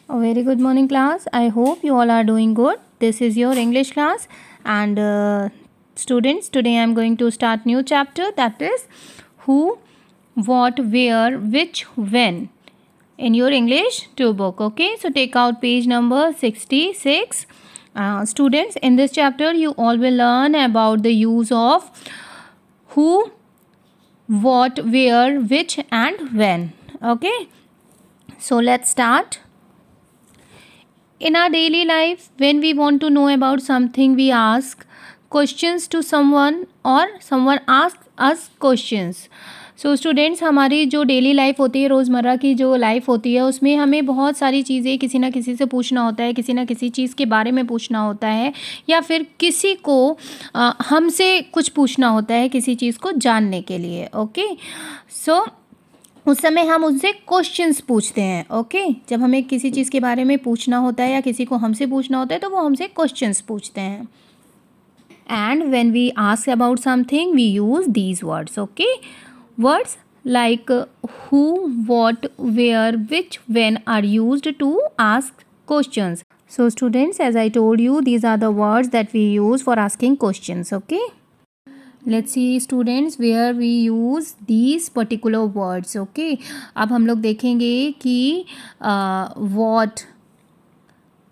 A very good morning, class. I hope you all are doing good. This is your English class, and students, today I am going to start new chapter, that is who, what, where, which, when in your English 2 book. Okay, so take out page number 66. Students, in this chapter you all will learn about the use of who, what, where, which, and when. Okay, so let's start. In our daily life, when we want to know about something, we ask questions to someone or someone asks us questions. So students, हमारी जो daily life होती है, रोज़मर्रा की जो life होती है, उसमें हमें बहुत सारी चीज़ें किसी ना किसी से पूछना होता है, किसी ना किसी चीज़ के बारे में पूछना होता है, या फिर किसी को हमसे कुछ पूछना होता है किसी चीज़ को जानने के लिए. ओके, सो उस समय हम उनसे क्वेश्चंस पूछते हैं. ओके, जब हमें किसी चीज़ के बारे में पूछना होता है या किसी को हमसे पूछना होता है तो वो हमसे क्वेश्चंस पूछते हैं. And when we ask about something we use these words. Okay, words like who, what, where, which, when are used to ask questions. So students, as I told you, these are the words that we use for asking questions. Okay, let's see students where we use these particular words. Okay, अब हम लोग देखेंगे कि what,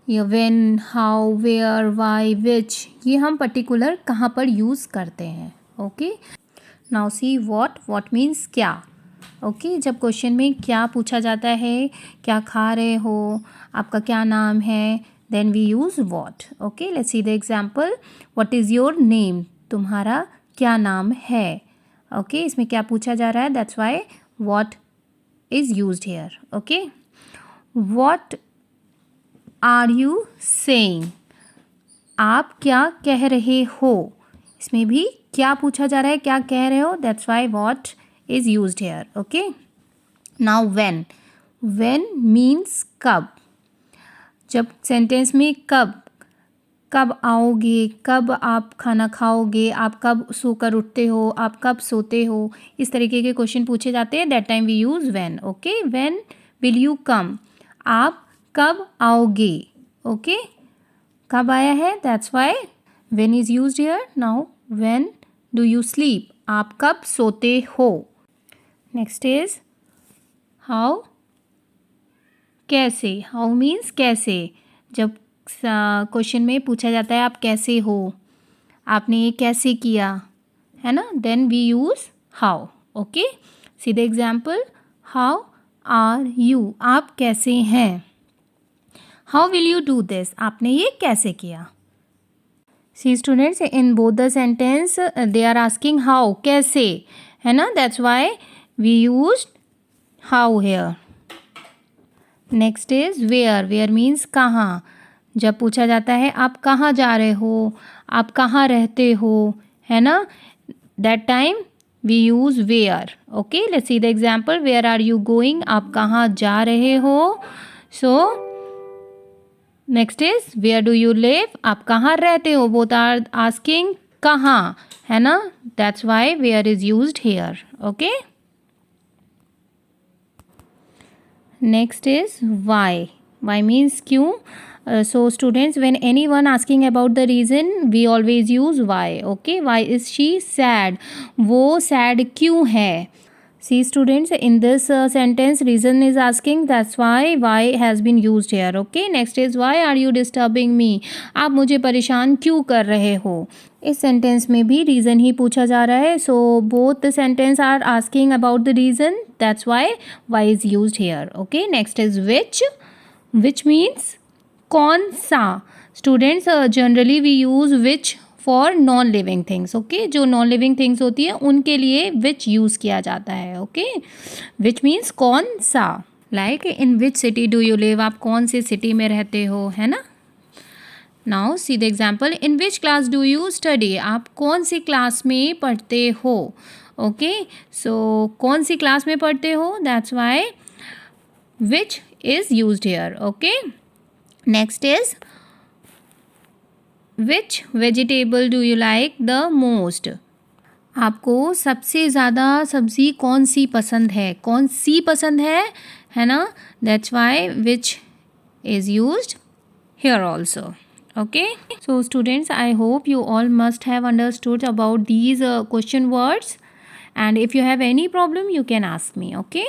या when, how, where, why, which, ये हम particular कहाँ पर use करते हैं. Okay, now see what means क्या. ओके, जब क्वेश्चन में क्या पूछा जाता है, क्या खा रहे हो, आपका क्या नाम है, then we use what. Okay, let's see the example. What is your name, तुम्हारा क्या नाम है. ओके, इसमें क्या पूछा जा रहा है, that's why what is used here. Okay, what are you saying, आप क्या कह रहे हो. इसमें भी क्या पूछा जा रहा है, क्या कह रहे हो, that's why what is used here. Okay, now when means कब. जब सेंटेंस में कब आओगे, कब आप खाना खाओगे, आप कब सोकर उठते हो, आप कब सोते हो, इस तरीके के क्वेश्चन पूछे जाते हैं, that time we use when. Okay, when will you come, आप कब आओगे. ओके, कब आया है, that's Y when is used here. now when do you sleep, आप कब सोते हो. नेक्स्ट इज हाउ, कैसे. हाउ मीन्स कैसे. जब क्वेश्चन में पूछा जाता है आप कैसे हो, आपने ये कैसे किया, है ना, then we use how. Okay, see the example. How are you, आप कैसे हैं. How will you do this, आपने ये कैसे किया. See students, in both the sentence they are asking how, कैसे, है ना, that's why we used how here. Next is where. Where means कहाँ. जब पूछा जाता है आप कहाँ जा रहे हो, आप कहाँ रहते हो, है ना, that time we use where. Okay, let's see the example. Where are you going, आप कहाँ जा रहे हो. So next is where do you live, आप कहाँ रहते हो. Both are asking कहाँ, है ना, that's why where is used here. Okay, next is why. Why means क्यों. So students, when anyone asking about the reason we always use why. Okay, why is she sad, वो sad क्यों है. See students, in this sentence reason is asking, that's why has been used here. Okay, next is why are you disturbing me, आप मुझे परेशान क्यों कर रहे हो. इस सेंटेंस में भी रीज़न ही पूछा जा रहा है. So both the sentence are asking about the reason, that's why is used here. Okay, next is which means कौन सा. Students, generally we use which for non living things. Okay, जो non living things होती है उनके लिए विच use किया जाता है. ओके, विच मीन्स कौन सा. Like in which city do you live, आप कौन सी सिटी में रहते हो, है ना. Now see the example. In which class do you study, आप कौन सी क्लास में पढ़ते हो. ओके, सो कौन सी क्लास में पढ़ते हो, that's why which is used here. Okay, next is which vegetable do you like the most, आपको सबसे ज़्यादा सब्ज़ी कौन सी पसंद है, कौन सी पसंद है ना, that's Y which is used here also. Okay, so students, I hope you all must have understood about these question words, and if you have any problem you can ask me. Okay.